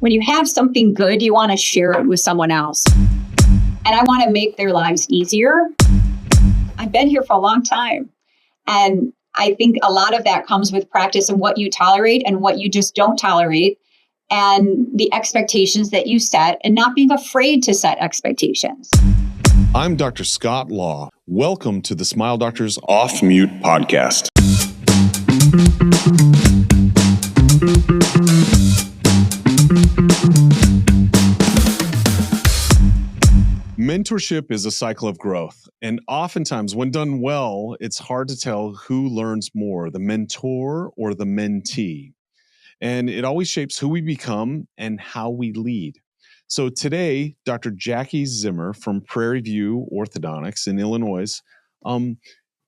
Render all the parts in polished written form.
when you have something good, you want to share it with someone else. And I want to make their lives easier. I've been here for a long time. And I think a lot of that comes with practice and what you tolerate and what you just don't tolerate, and the expectations that you set, and not being afraid to set expectations. I'm Dr. Scott Law. Welcome to the Smile Doctors Off Mute podcast. Mentorship is a cycle of growth, and oftentimes when done well, it's hard to tell who learns more, the mentor or the mentee. And it always shapes who we become and how we lead. So today, Dr. Jackie Zimmer from Prairie Orthodontics in Illinois,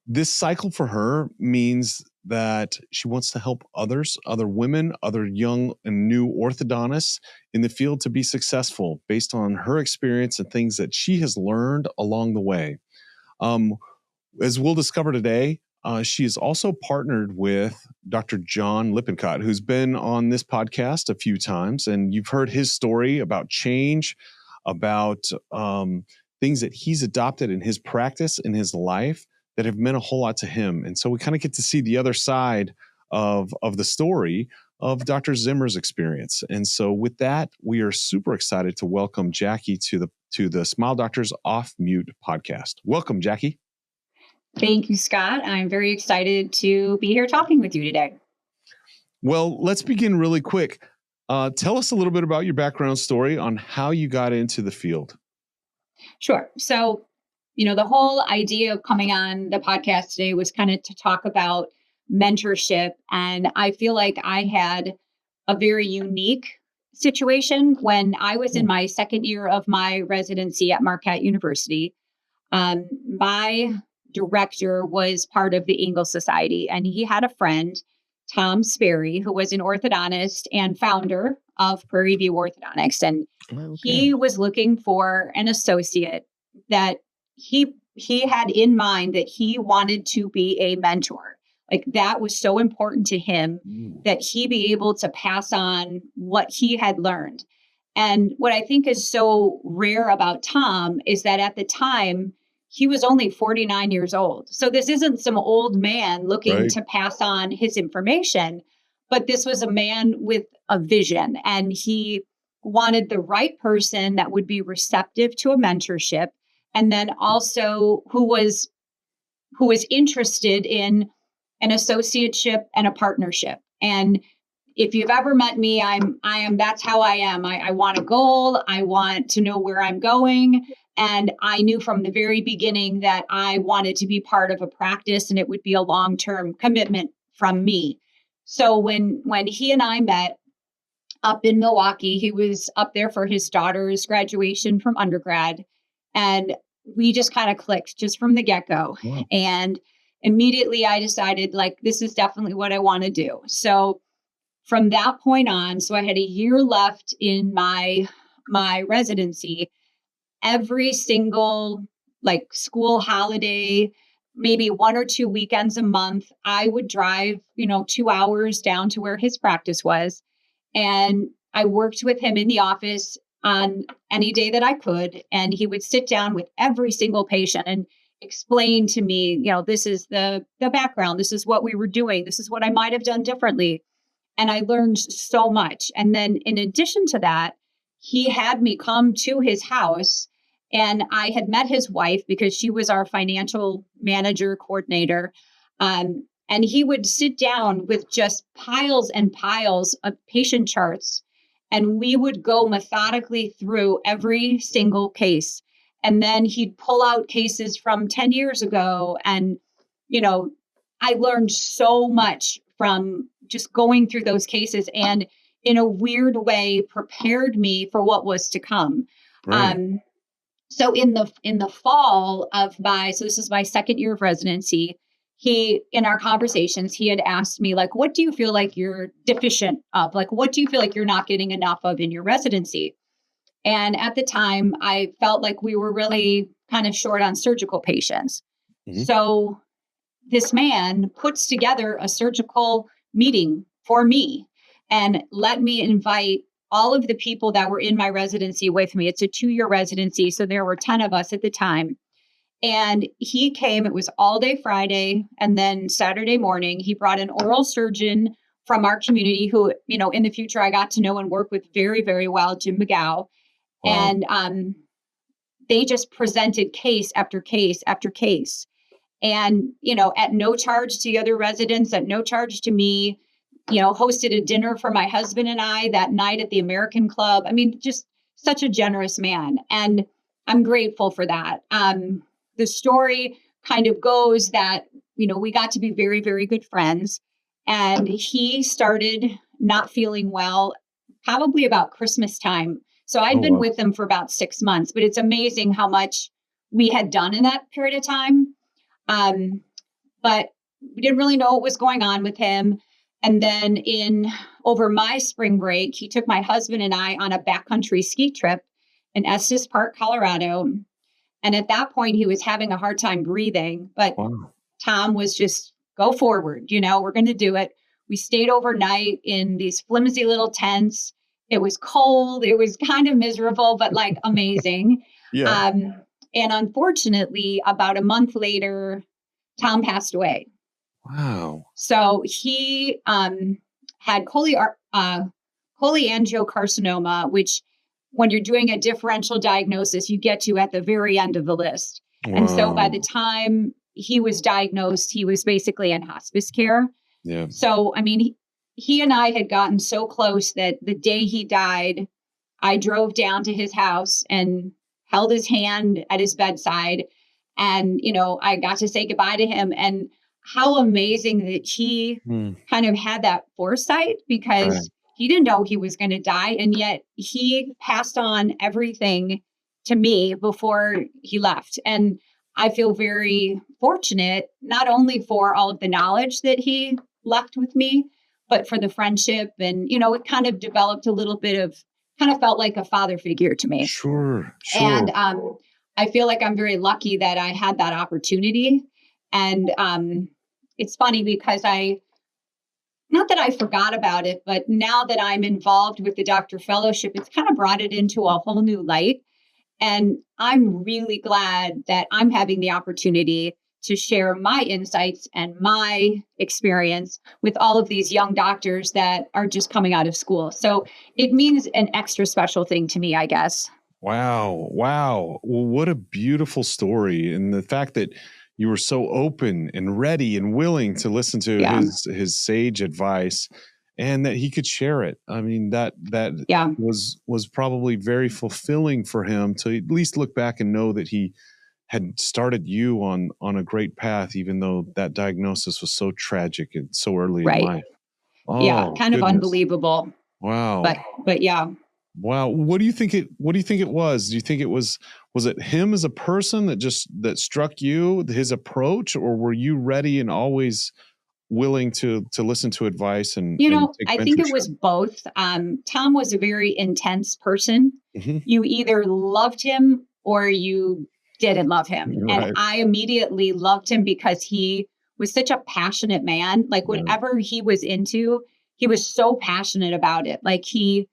this cycle for her means that she wants to help others, other women, other young and new orthodontists in the field to be successful based on her experience and things that she has learned along the way. As we'll discover today, she is also partnered with Dr. John Lippincott, who's been on this podcast a few times, and you've heard his story about change, about things that he's adopted in his practice, in his life, that have meant a whole lot to him. And so we kind of get to see the other side of the story of Dr. Zimmer's experience. And so with that, we are super excited to welcome Jackie to the Smile Doctors Off Mute podcast. Welcome, Jackie. Thank you, Scott. I'm very excited to be here talking with you today. Well, let's begin really quick. Tell us a little bit about your background story on how you got into the field. Sure. So, the whole idea of coming on the podcast today was kind of to talk about mentorship. And I feel like I had a very unique situation when I was in my second year of my residency at Marquette University. My director was part of the Ingalls Society, and he had a friend, Tom Sperry, who was an orthodontist and founder of Prairie Orthodontics. And he was looking for an associate that he had in mind that he wanted to be a mentor. Like, that was so important to him that he be able to pass on what he had learned. And what I think is so rare about Tom is that at the time, he was only 49 years old. So this isn't some old man looking to pass on his information, but this was a man with a vision, and he wanted the right person that would be receptive to a mentorship, and then also who was interested in an associateship and a partnership. And if you've ever met me, that's how I am. I want a goal. I want to know where I'm going. And I knew from the very beginning that I wanted to be part of a practice, and it would be a long-term commitment from me. So when he and I met up in Milwaukee, he was up there for his daughter's graduation from undergrad. And we just kind of clicked just from the get-go. Wow. And immediately I decided, this is definitely what I want to do. So from that point on, so I had a year left in my residency. Every single school holiday, maybe 1 or 2 weekends a month, I would drive, 2 hours down to where his practice was. And I worked with him in the office on any day that I could. And he would sit down with every single patient and explain to me, this is the background. This is what we were doing. This is what I might have done differently. And I learned so much. And then in addition to that, he had me come to his house, and I had met his wife because she was our financial manager coordinator. And he would sit down with just piles and piles of patient charts, and we would go methodically through every single case. And then he'd pull out cases from 10 years ago. And, I learned so much from just going through those cases, and in a weird way prepared me for what was to come. Right. So in the fall of so this is my second year of residency, in our conversations, he had asked me, what do you feel like you're deficient of? What do you feel like you're not getting enough of in your residency? And at the time, I felt like we were really kind of short on surgical patients. Mm-hmm. So this man puts together a surgical meeting for me and let me invite all of the people that were in my residency with me. It's a 2-year residency. So there were 10 of us at the time. And he came, it was all day Friday. And then Saturday morning, he brought an oral surgeon from our community who, in the future, I got to know and work with very, very well, Jim McGow. Wow. And they just presented case after case after case. And, at no charge to the other residents, at no charge to me, hosted a dinner for my husband and I that night at the American Club. I mean, just such a generous man. And I'm grateful for that. The story kind of goes that, we got to be very, very good friends. And he started not feeling well, probably about Christmas time. So I'd been with him for about 6 months, but it's amazing how much we had done in that period of time. But we didn't really know what was going on with him. And then over my spring break, he took my husband and I on a backcountry ski trip in Estes Park, Colorado. And at that point, he was having a hard time breathing, but Tom was just, go forward, we're going to do it. We stayed overnight in these flimsy little tents. It was cold. It was kind of miserable, but like amazing. Yeah. And unfortunately, about a month later, Tom passed away. Wow. So he had cholangiocarcinoma, which when you're doing a differential diagnosis, you get to at the very end of the list. Wow. And so by the time he was diagnosed, he was basically in hospice care. Yeah. So, I mean, he and I had gotten so close that the day he died, I drove down to his house and held his hand at his bedside. And, I got to say goodbye to him. And how amazing that he kind of had that foresight, because he didn't know he was going to die. And yet he passed on everything to me before he left. And I feel very fortunate, not only for all of the knowledge that he left with me, but for the friendship. And, it kind of developed a little bit of, kind of felt like a father figure to me. Sure. And I feel like I'm very lucky that I had that opportunity. And it's funny because not that I forgot about it, but now that I'm involved with the Doctor Fellowship, it's kind of brought it into a whole new light. And I'm really glad that I'm having the opportunity to share my insights and my experience with all of these young doctors that are just coming out of school. So it means an extra special thing to me, I guess. Wow. Wow. Well, what a beautiful story. And the fact that you were so open and ready and willing to listen to his sage advice, and that he could share it. I mean, that was probably very fulfilling for him to at least look back and know that he had started you on a great path, even though that diagnosis was so tragic and so early in life. Oh, kind of unbelievable. Wow. But yeah. Wow. What do you think it was? Do you think it was it him as a person that struck you, his approach, or were you ready and always willing to listen to advice and I think it was both. Tom was a very intense person. Mm-hmm. You either loved him or you didn't love him. Right. And I immediately loved him because he was such a passionate man. Like whatever he was into, he was so passionate about it. Like he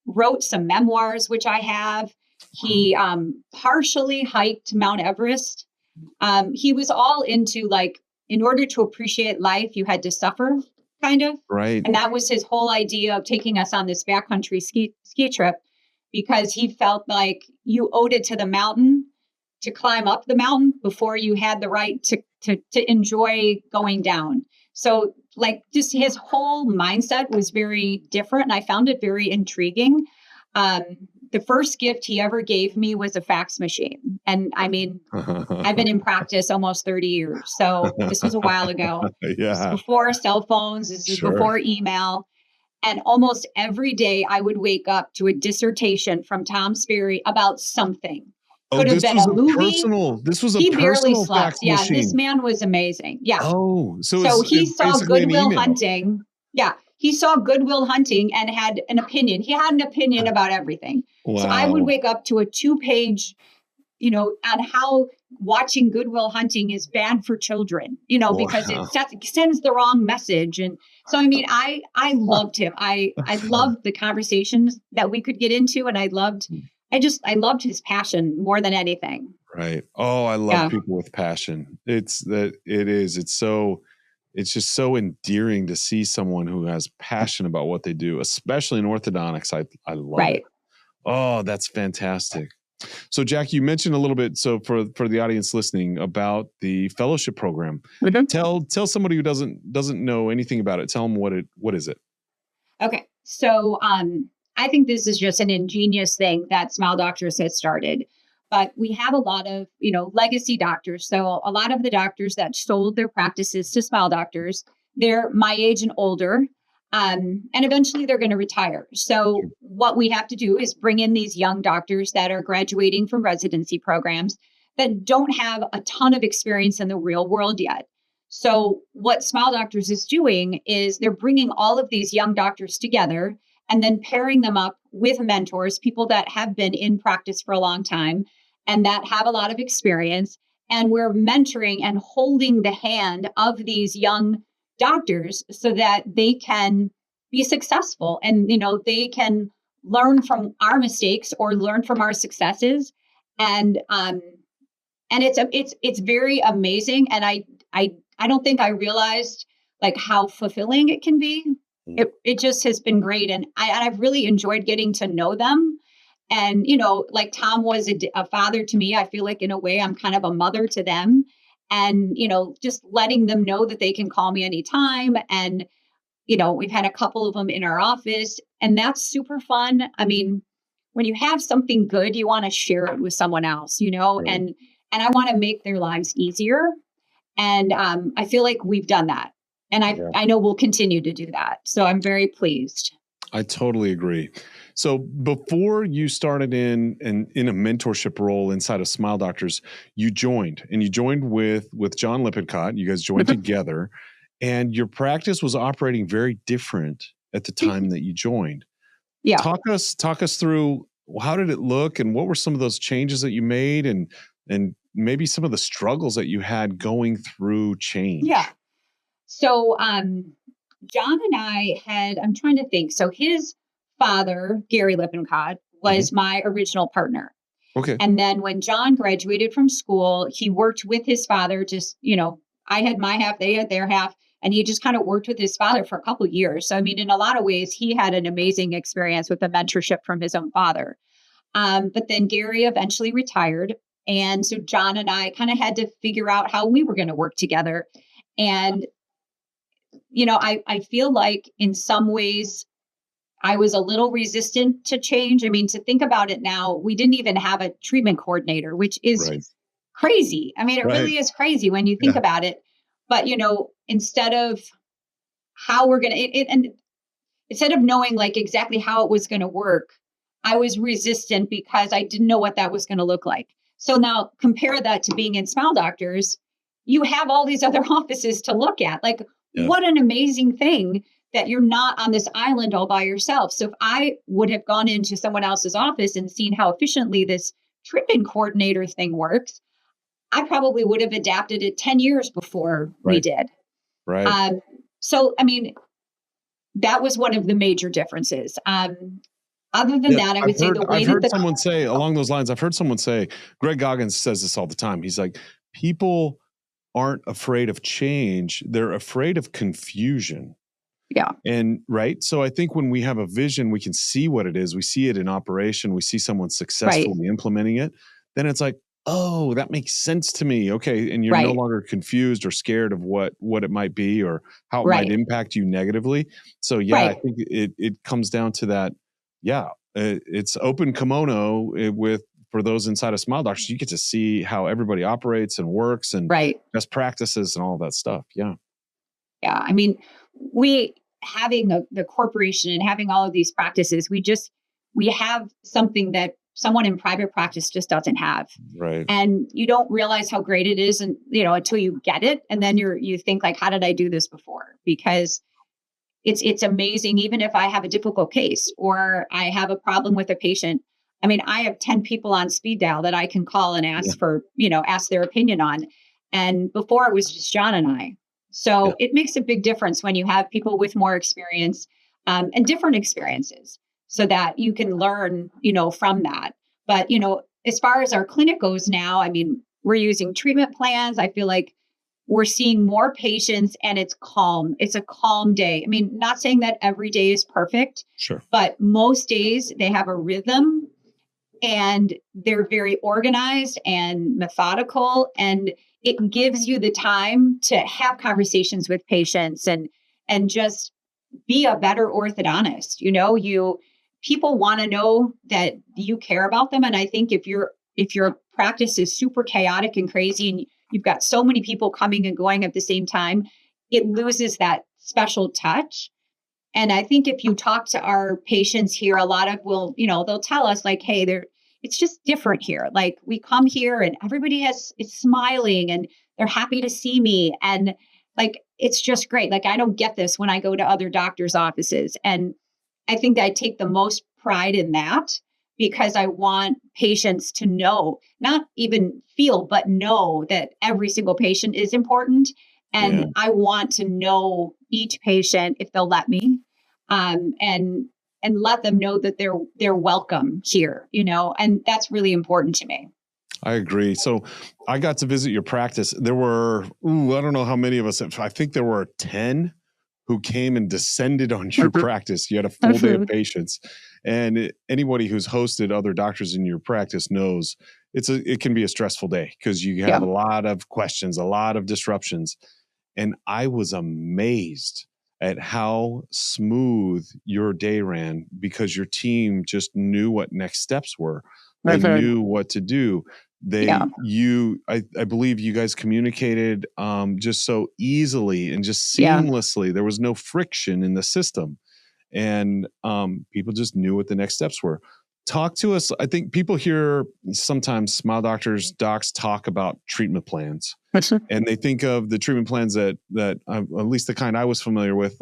wrote some memoirs, which I have. He partially hiked Mount Everest. He was all into, like, in order to appreciate life, you had to suffer, kind of. Right. And that was his whole idea of taking us on this backcountry ski trip, because he felt like you owed it to the mountain to climb up the mountain before you had the right to enjoy going down. So, like, just his whole mindset was very different, and I found it very intriguing. The first gift he ever gave me was a fax machine. And I mean, I've been in practice almost 30 years. So this was a while ago. This is before cell phones. This is before email. And almost every day I would wake up to a dissertation from Tom Sperry about something. Could have been a movie. This was a he personal barely slept. fax machine. This man was amazing. Yeah. Oh, so he saw Good Will Hunting. Yeah. He saw Good Will Hunting and had an opinion. He had an opinion about everything. Wow. So I would wake up to a 2-page on how watching Good Will Hunting is bad for children, because it Wow. sends the wrong message. And so, I mean, I loved him. I loved the conversations that we could get into. And I loved his passion more than anything. Right. Oh, I love people with passion. It's just so endearing to see someone who has passion about what they do, especially in orthodontics. I love it. Oh, that's fantastic. So, Jack, you mentioned a little bit, so for the audience listening, about the fellowship program. Tell somebody who doesn't know anything about it. Tell them what is it? Okay. So, I think this is just an ingenious thing that Smile Doctors has started. But we have a lot of, legacy doctors. So a lot of the doctors that sold their practices to Smile Doctors, they're my age and older. And eventually they're going to retire. So what we have to do is bring in these young doctors that are graduating from residency programs that don't have a ton of experience in the real world yet. So what Smile Doctors is doing is they're bringing all of these young doctors together and then pairing them up with mentors, people that have been in practice for a long time and that have a lot of experience. And we're mentoring and holding the hand of these young doctors so that they can be successful and, they can learn from our mistakes or learn from our successes. And it's very amazing. And I don't think I realized like how fulfilling it can be. It just has been great. And I've really enjoyed getting to know them. And, like Tom was a father to me, I feel like in a way I'm kind of a mother to them. And, just letting them know that they can call me anytime. And, we've had a couple of them in our office and that's super fun. I mean, when you have something good, you want to share it with someone else, right. and I want to make their lives easier. And I feel like we've done that. And I know we'll continue to do that. So I'm very pleased. I totally agree. So before you started in a mentorship role inside of Smile Doctors, you joined with John Lippincott. You guys joined together and your practice was operating very different at the time that you joined. Yeah. Talk us through how did it look and what were some of those changes that you made and maybe some of the struggles that you had going through change. Yeah. So, John and I'm trying to think. So his father, Gary Lippincott, was my original partner. Okay. And then when John graduated from school, he worked with his father, just, I had my half, they had their half, and he just kind of worked with his father for a couple of years. So, I mean, in a lot of ways, he had an amazing experience with the mentorship from his own father. But then Gary eventually retired. And so John and I kind of had to figure out how we were going to work together. And I feel like in some ways I was a little resistant to change. I mean, to think about it now, we didn't even have a treatment coordinator, which is crazy. I mean, it really is crazy when you think about it. But, instead of how we're going to, and instead of knowing like exactly how it was going to work, I was resistant because I didn't know what that was going to look like. So now compare that to being in Smile Doctors, you have all these other offices to look at. Like, what an amazing thing that you're not on this island all by yourself. So if I would have gone into someone else's office and seen how efficiently this treatment coordinator thing works, I probably would have adapted it 10 years before we did. Right. So, I mean, that was one of the major differences. Other than that, I would say the way I've heard someone say along those lines, I've heard someone say, Greg Goggins says this all the time. He's like, people aren't afraid of change. They're afraid of confusion. Yeah. And so I think when we have a vision, we can see what it is. We see it in operation. We see someone successfully implementing it. Then it's like, oh, that makes sense to me. Okay. And you're no longer confused or scared of what it might be or how it might impact you negatively. So I think it comes down to that. Yeah. It's open kimono for those inside of Smile Doctors. You get to see how everybody operates and works and best practices and all of that stuff. Yeah. Yeah. I mean, having the corporation and having all of these practices, we have something that someone in private practice just doesn't have. Right. And you don't realize how great it is and until you get it. And then you think like, how did I do this before? Because it's amazing. Even if I have a difficult case or I have a problem with a patient, I mean, I have 10 people on speed dial that I can call and Yeah. ask for, ask their opinion on. And before it was just John and I. Yeah. So it makes a big difference when you have people with more experience and different experiences so that you can learn, from that. But, as far as our clinic goes now, I mean, we're using treatment plans. I feel like we're seeing more patients and it's calm. It's a calm day. I mean, not saying that every day is perfect, Sure. but most days they have a rhythm and they're very organized and methodical, and it gives you the time to have conversations with patients and just be a better orthodontist. People want to know that you care about them, and I think if your practice is super chaotic and crazy and you've got so many people coming and going at the same time, it loses that special touch. And I think if you talk to our patients here, a lot of they'll tell us like, hey, it's just different here. Like we come here and everybody is smiling and they're happy to see me. And like, it's just great. Like, I don't get this when I go to other doctors' offices. And I think that I take the most pride in that because I want patients to know, not even feel, but know that every single patient is important. And Yeah. I want to know each patient if they'll let me, and let them know that they're welcome here, and that's really important to me. I agree. So I got to visit your practice. There were, I don't know how many of us, I think there were 10 who came and descended on your practice. You had a full day of patients. And anybody who's hosted other doctors in your practice knows it can be a stressful day because you have a lot of questions, a lot of disruptions. And I was amazed at how smooth your day ran because your team just knew what next steps were. They knew what to do. I believe you guys communicated just so easily and just seamlessly. There was no friction in the system, and people just knew what the next steps were. Talk to us. I think people hear sometimes docs talk about treatment plans, and they think of the treatment plans that at least the kind I was familiar with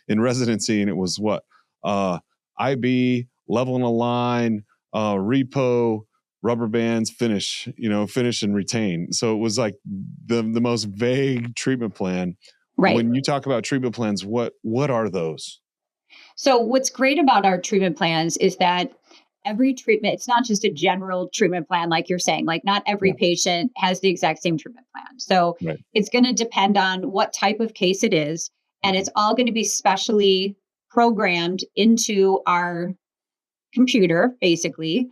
in residency, and it was what IB, level in a line, repo, rubber bands, finish and retain. So it was like the most vague treatment plan. Right. When you talk about treatment plans, what are those? So what's great about our treatment plans is that every treatment, it's not just a general treatment plan, like you're saying, like not every patient has the exact same treatment plan. So it's going to depend on what type of case it is. And it's all going to be specially programmed into our computer, basically.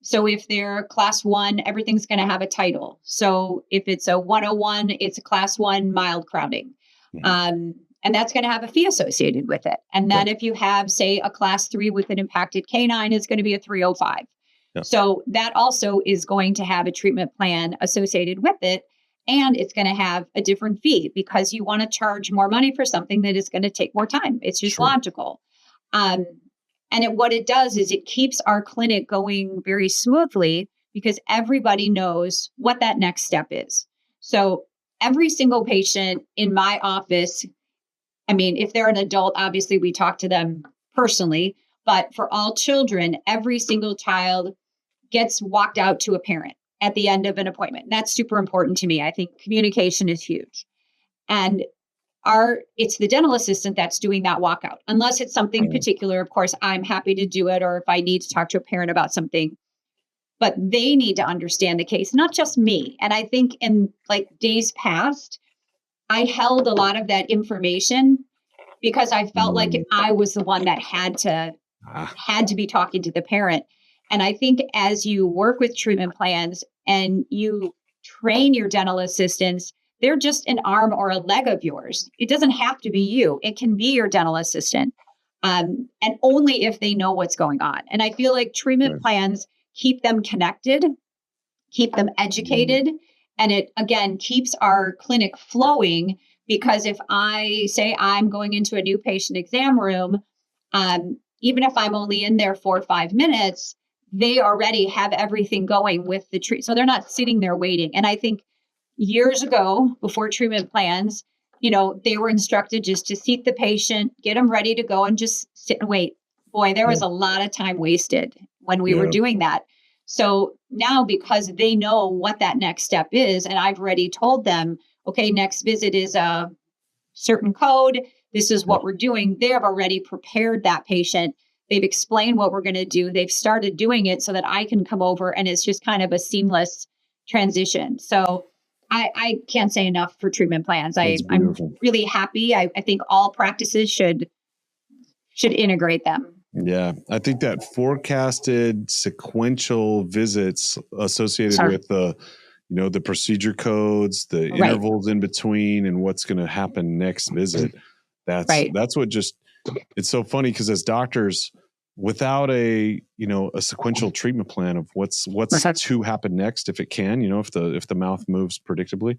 So if they're class 1, everything's going to have a title. So if it's a 101, it's a class 1 mild crowding. And that's going to have a fee associated with it. And then if you have, say, a class 3 with an impacted canine, it's going to be a 305. So that also is going to have a treatment plan associated with it. And it's going to have a different fee because you want to charge more money for something that is going to take more time. It's just logical. What it does is it keeps our clinic going very smoothly because everybody knows what that next step is. So every single patient in my office, I mean, if they're an adult, obviously we talk to them personally, but for all children, every single child gets walked out to a parent at the end of an appointment. That's super important to me. I think communication is huge. And it's the dental assistant that's doing that walkout. Unless it's something particular, of course, I'm happy to do it, or if I need to talk to a parent about something. But they need to understand the case, not just me. And I think in like days past, I held a lot of that information because I felt like I was the one that had to be talking to the parent. And I think as you work with treatment plans and you train your dental assistants, they're just an arm or a leg of yours. It doesn't have to be you. It can be your dental assistant. And only if they know what's going on. And I feel like treatment plans keep them connected, keep them educated. And it, again, keeps our clinic flowing because if I say I'm going into a new patient exam room, even if I'm only in there 4 or 5 minutes, they already have everything going with the treat. So they're not sitting there waiting. And I think years ago, before treatment plans, they were instructed just to seat the patient, get them ready to go and just sit and wait. boy, there was a lot of time wasted when we were doing that. So now, because they know what that next step is, and I've already told them, okay, next visit is a certain code. This is what we're doing. They have already prepared that patient. They've explained what we're going to do. They've started doing it so that I can come over, and it's just kind of a seamless transition. So I can't say enough for treatment plans. I'm really happy. I think all practices should integrate them. Yeah, I think that forecasted sequential visits associated with the procedure codes, the intervals in between, and what's going to happen next visit. That's what it's so funny, because as doctors, without a sequential treatment plan of what's to happen next, if it can, if the mouth moves predictably,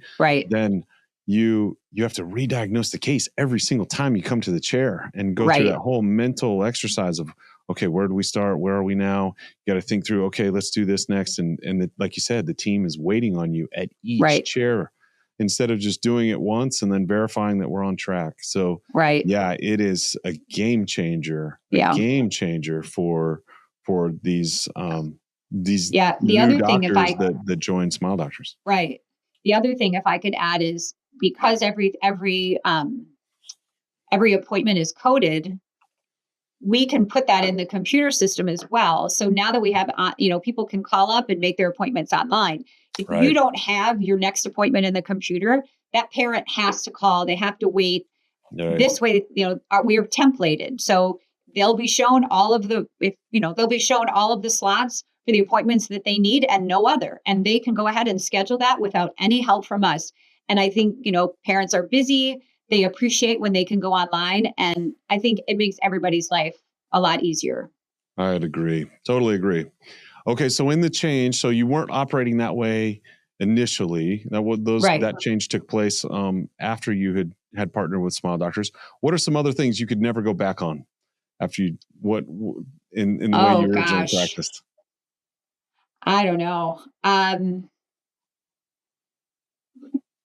then you have to re-diagnose the case every single time you come to the chair and go through that whole mental exercise of, okay, where do we start? Where are we now? You got to think through, okay, let's do this next. And like you said, the team is waiting on you at each chair instead of just doing it once and then verifying that we're on track. So it is a game changer, for these the other thing, that join Smile Doctors. Right. The other thing, if I could add, is because every appointment is coded, we can put that in the computer system as well. So now that we have, people can call up and make their appointments online. If you don't have your next appointment in the computer, that parent has to call. They have to wait. This way, we are templated. So they'll be shown all of the slots for the appointments that they need and no other. And they can go ahead and schedule that without any help from us. And I think, parents are busy. They appreciate when they can go online. And I think it makes everybody's life a lot easier. I'd agree. Totally agree. Okay. So in the change, so you weren't operating that way initially. That change took place after you had partnered with Smile Doctors. What are some other things you could never go back on after in the way you originally practiced? I don't know.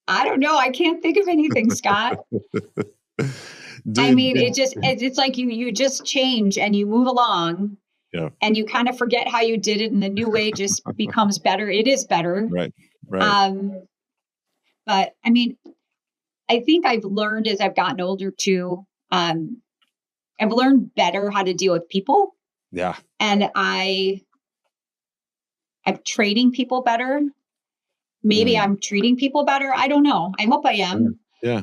I don't know. I can't think of anything, Scott. It's like you just change and you move along, and you kind of forget how you did it, and the new way just becomes better. It is better. Right. But I mean, I think I've learned as I've gotten older too. I've learned better how to deal with people. Yeah. And I'm trading people better. Maybe I'm treating people better. I don't know. I hope I am. Yeah.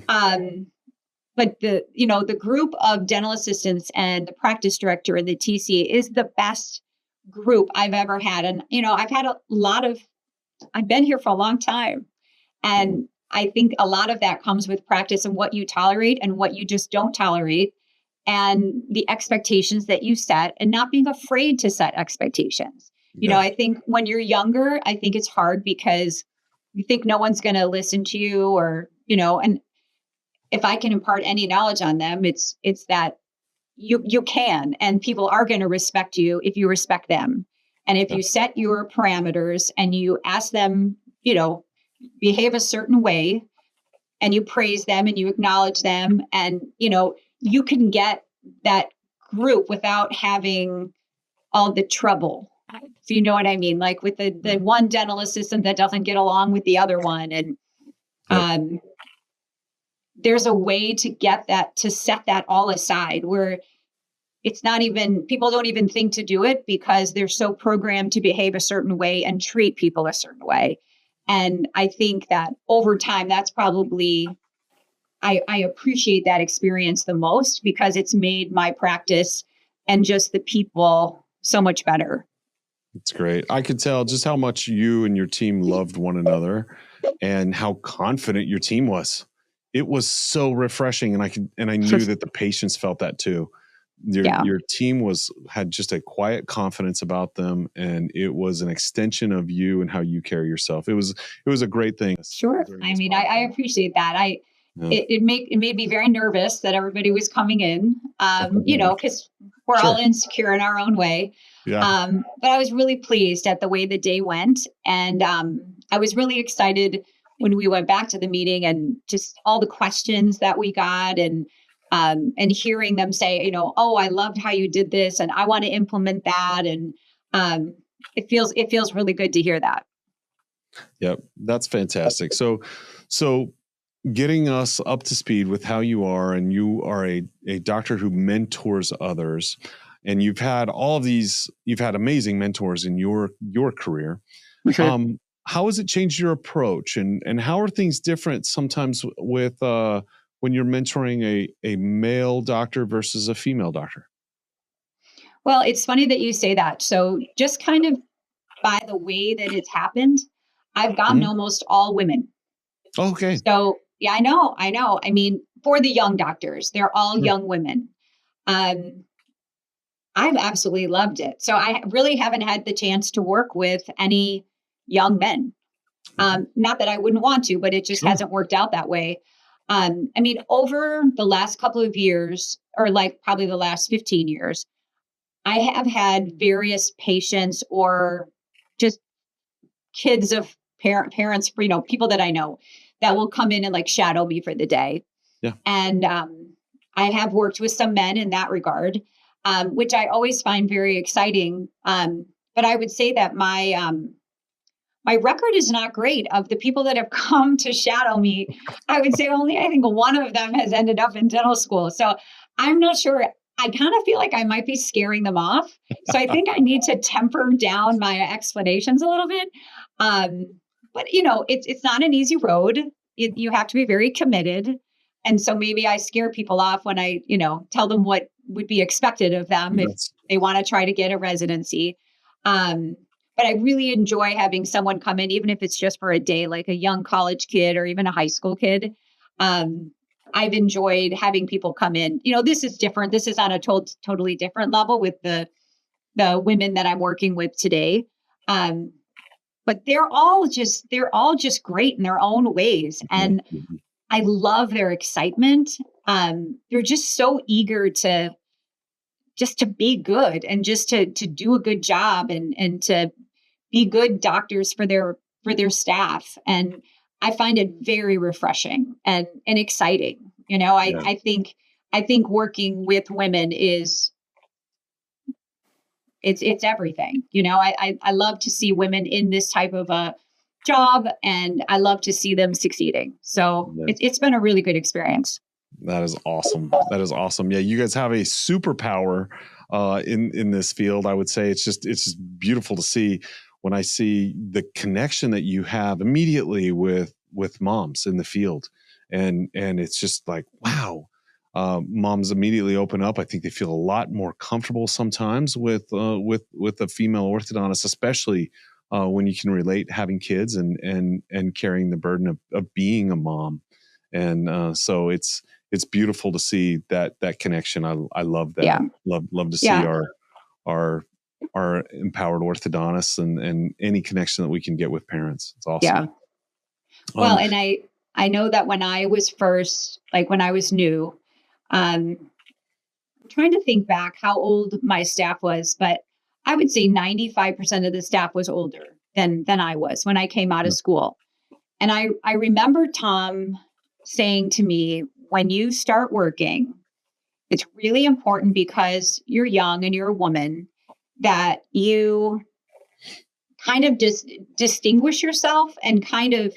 But the group of dental assistants and the practice director and the TC is the best group I've ever had. And, I've been here for a long time. And I think a lot of that comes with practice and what you tolerate and what you just don't tolerate, and the expectations that you set, and not being afraid to set expectations. I think when you're younger, I think it's hard because you think no one's going to listen to you, or, and if I can impart any knowledge on them, it's that you can, and people are going to respect you if you respect them. And if you set your parameters and you ask them, behave a certain way, and you praise them and you acknowledge them, and, you can get that group without having all the trouble. So you know what I mean? Like with the one dental assistant that doesn't get along with the other one. And there's a way to set that all aside, where it's not even, people don't even think to do it because they're so programmed to behave a certain way and treat people a certain way. And I think that over time, that's probably, I appreciate that experience the most, because it's made my practice and just the people so much better. It's great. I could tell just how much you and your team loved one another and how confident your team was. It was so refreshing. And I knew that the patients felt that too. Your team had just a quiet confidence about them, and it was an extension of you and how you carry yourself. It was a great thing. Sure. I mean, I appreciate that. It made me very nervous that everybody was coming in, because we're all insecure in our own way. Yeah. But I was really pleased at the way the day went. And I was really excited when we went back to the meeting, and just all the questions that we got, and and hearing them say, oh, I loved how you did this and I want to implement that. And it feels really good to hear that. Yep. That's fantastic. So getting us up to speed with how you are, and you are a doctor who mentors others, and you've had amazing mentors in your career. Sure. How has it changed your approach, and how are things different sometimes with when you're mentoring a male doctor versus a female doctor? Well, it's funny that you say that. So just kind of by the way that it's happened, I've gotten almost all women. Okay. So yeah, I know. I mean, for the young doctors, they're all Sure. young women. I've absolutely loved it. So I really haven't had the chance to work with any young men. Not that I wouldn't want to, but it just Sure. hasn't worked out that way. I mean, over the last couple of years, or like probably the last 15 years, I have had various patients or just kids of parents, people that I know that will come in and like shadow me for the day. Yeah. And I have worked with some men in that regard, which I always find very exciting. But I would say that my record is not great. Of the people that have come to shadow me, I would say only I think one of them has ended up in dental school. So I'm not sure. I kind of feel like I might be scaring them off. So I think I need to temper down my explanations a little bit. But it's not an easy road. You have to be very committed. And so maybe I scare people off when I, tell them what would be expected of them if they want to try to get a residency. But I really enjoy having someone come in, even if it's just for a day, like a young college kid or even a high school kid. I've enjoyed having people come in. This is different. This is on a totally different level with the women that I'm working with today. But they're all just great in their own ways. And I love their excitement. They're just so eager to be good and just to do a good job and to be good doctors for their staff. And I find it very refreshing and exciting. I think working with women is it's everything. I love to see women in this type of a job, and I love to see them succeeding. So it's been a really good experience. That is awesome. That is awesome. Yeah, you guys have a superpower in this field. I would say it's just beautiful to see when I see the connection that you have immediately with moms in the field, and it's just like, wow. Moms immediately open up. I think they feel a lot more comfortable sometimes with a female orthodontist, especially when you can relate having kids and carrying the burden of being a mom. And so it's beautiful to see that connection. I love that. Yeah. Love to see our empowered orthodontists and any connection that we can get with parents. It's awesome. Yeah. Well, and I know that when I was first, like when I was new, I'm trying to think back how old my staff was, but I would say 95% of the staff was older than I was when I came out of school. And I remember Tom saying to me, when you start working, it's really important because you're young and you're a woman that you kind of just distinguish yourself and kind of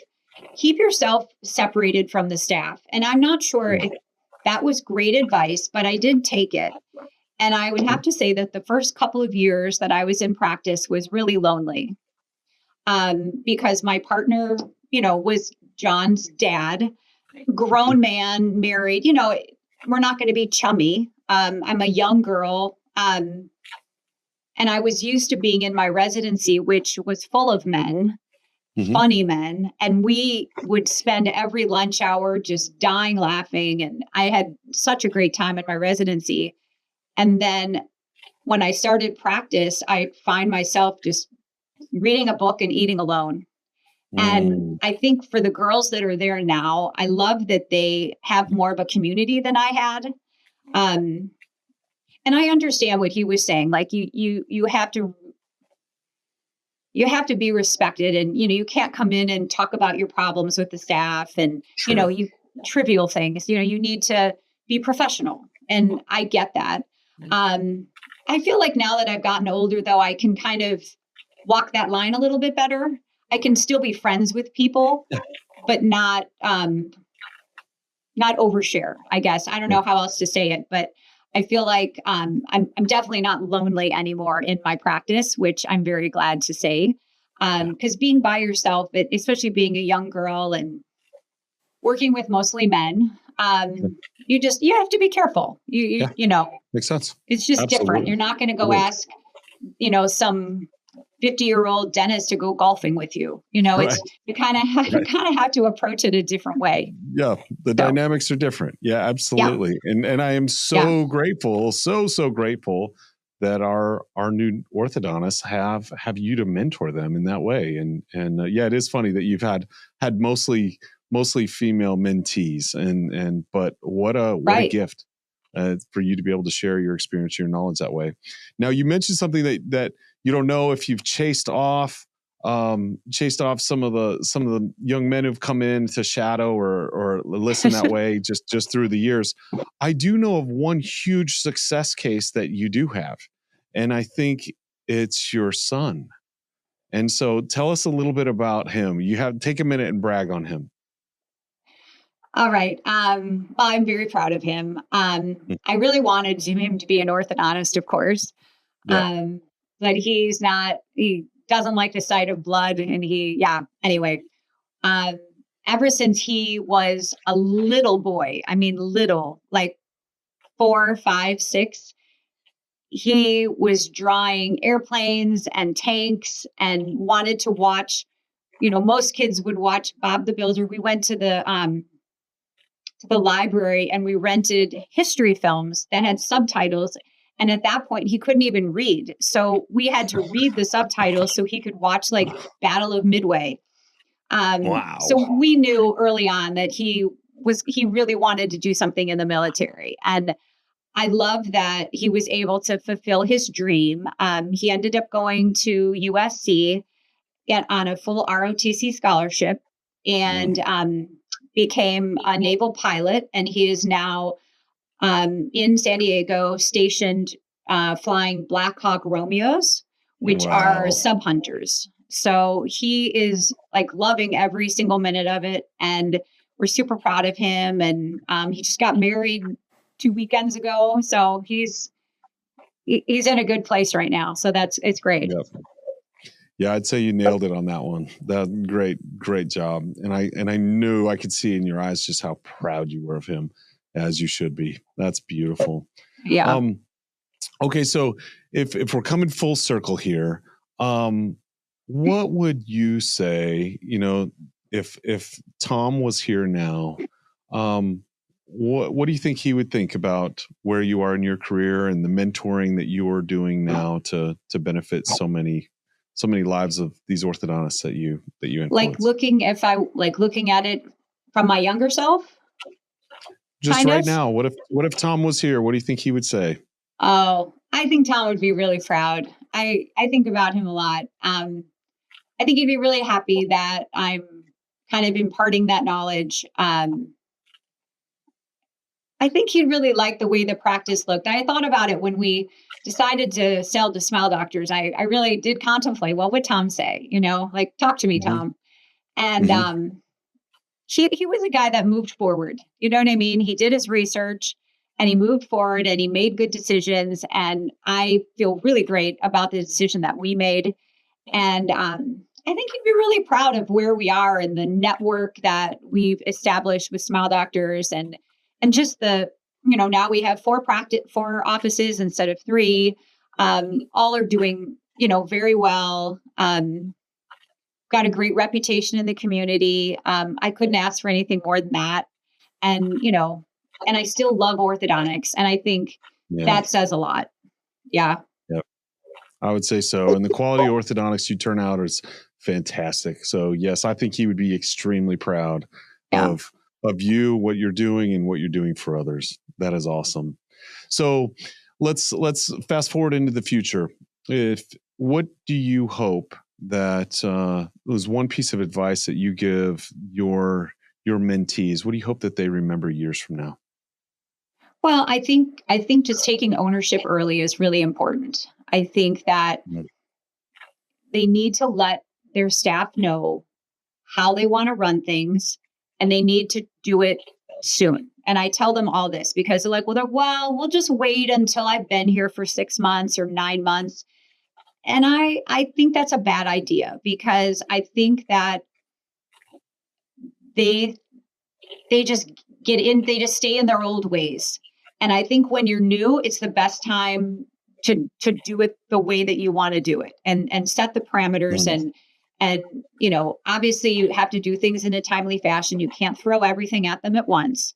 keep yourself separated from the staff. And I'm not sure if that was great advice, but I did take it. And I would have to say that the first couple of years that I was in practice was really lonely because my partner, was John's dad, grown man, married. We're not going to be chummy. I'm a young girl. And I was used to being in my residency, which was full of men. Funny men. And we would spend every lunch hour just dying laughing. And I had such a great time in my residency. And then when I started practice, I find myself just reading a book and eating alone. And I think for the girls that are there now, I love that they have more of a community than I had. And I understand what he was saying. Like you have to be respected, and you can't come in and talk about your problems with the staff and you trivial things. You need to be professional. And I get that. I feel like now that I've gotten older, though, I can kind of walk that line a little bit better. I can still be friends with people, but not overshare, I guess. I don't know how else to say it, but I feel like I'm definitely not lonely anymore in my practice, which I'm very glad to say. Because being by yourself, especially being a young girl and working with mostly men, you have to be careful. You know, makes sense. It's just Absolutely. different. You're not going to go ask, some 50-year-old dentist to go golfing with you. Right. You kind of have to approach it a different way. Yeah, the dynamics are different. Yeah, absolutely. Yeah. And I am so grateful, so grateful that our new orthodontists have you to mentor them in that way. And it is funny that you've had mostly female mentees, but what a gift for you to be able to share your experience, your knowledge that way. Now, you mentioned something that you don't know if you've chased off some of the young men who've come in to shadow or listen that way just through the years. I do know of one huge success case that you do have, and I think it's your son. And so tell us a little bit about him. Take a minute and brag on him. All right. Well, I'm very proud of him. I really wanted him to be an orthodontist, of course. Yeah. But he's not, he doesn't like the sight of blood. And anyway, ever since he was a little boy, I mean, little, like 4, 5, 6, he was drawing airplanes and tanks and wanted to watch, most kids would watch Bob the Builder. We went to the library and we rented history films that had subtitles. And at that point, he couldn't even read. So we had to read the subtitles so he could watch like Battle of Midway. Wow. So we knew early on that he really wanted to do something in the military. And I love that he was able to fulfill his dream. He ended up going to USC on a full ROTC scholarship and became a naval pilot. And he is now in San Diego, stationed flying Black Hawk Romeos, which are sub hunters. So he is like loving every single minute of it, and we're super proud of him. And he just got married 2 weekends ago, so he's in a good place right now. So it's great. Yeah, I'd say you nailed it on that one. That great job. And I knew I could see in your eyes just how proud you were of him, as you should be. That's beautiful. Yeah. Okay, so if we're coming full circle here, what would you say, if Tom was here now, what do you think he would think about where you are in your career and the mentoring that you are doing now to benefit so many lives of these orthodontists that you influence? Like looking at it from my younger self? Just right now, what if Tom was here? What do you think he would say? Oh, I think Tom would be really proud. I think about him a lot. I think he'd be really happy that I'm kind of imparting that knowledge. I think he'd really like the way the practice looked. I thought about it when we decided to sell to Smile Doctors. I really did contemplate, what would Tom say? Like, talk to me, Tom. And he was a guy that moved forward. You know what I mean? He did his research and he moved forward and he made good decisions. And I feel really great about the decision that we made. And I think he'd be really proud of where we are and the network that we've established with Smile Doctors and just now we have 4 offices instead of 3. All are doing, very well. Got a great reputation in the community. I couldn't ask for anything more than that. And, and I still love orthodontics. And I think that says a lot. Yeah. Yep. I would say so. And the quality of orthodontics you turn out is fantastic. So yes, I think he would be extremely proud of you, what you're doing and what you're doing for others. That is awesome. So let's fast forward into the future. What do you hope that was one piece of advice that you give your mentees? What do you hope that they remember years from now? Well, I think just taking ownership early is really important. I think that they need to let their staff know how they want to run things, and they need to do it soon. And I tell them all this because they're like, well, we'll just wait until I've been here for 6 months or 9 months. And I think that's a bad idea, because I think that they just they just stay in their old ways. And I think when you're new, it's the best time to do it the way that you want to do it, and set the parameters. And obviously you have to do things in a timely fashion. You can't throw everything at them at once.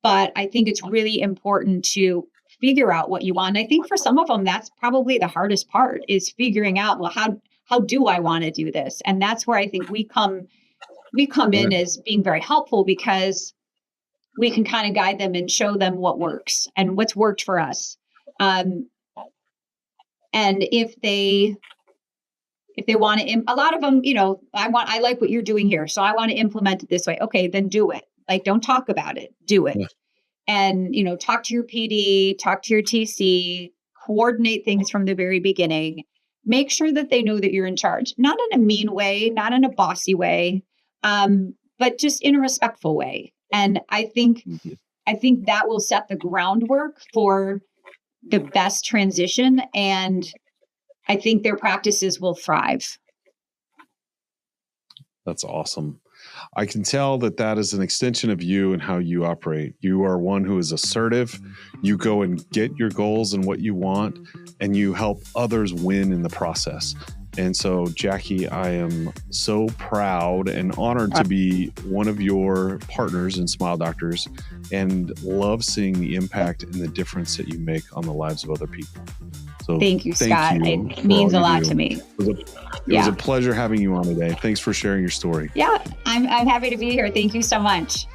But I think it's really important to figure out what you want. And I think for some of them, that's probably the hardest part, is figuring out, well, how do I want to do this? And that's where I think we come in as being very helpful, because we can kind of guide them and show them what works and what's worked for us. And if they want to, a lot of them, I like what you're doing here, so I want to implement it this way. Okay, then do it. Like, don't talk about it, do it. Yeah. And, talk to your PD, talk to your TC, coordinate things from the very beginning. Make sure that they know that you're in charge, not in a mean way, not in a bossy way, but just in a respectful way. And I think that will set the groundwork for the best transition. And I think their practices will thrive. That's awesome. I can tell that is an extension of you and how you operate. You are one who is assertive. You go and get your goals and what you want, and you help others win in the process. And so, Jackie, I am so proud and honored to be one of your partners in Smile Doctors, and love seeing the impact and the difference that you make on the lives of other people. So thank you, Scott. It means a lot to me. It was a pleasure having you on today. Thanks for sharing your story. Yeah, I'm happy to be here. Thank you so much.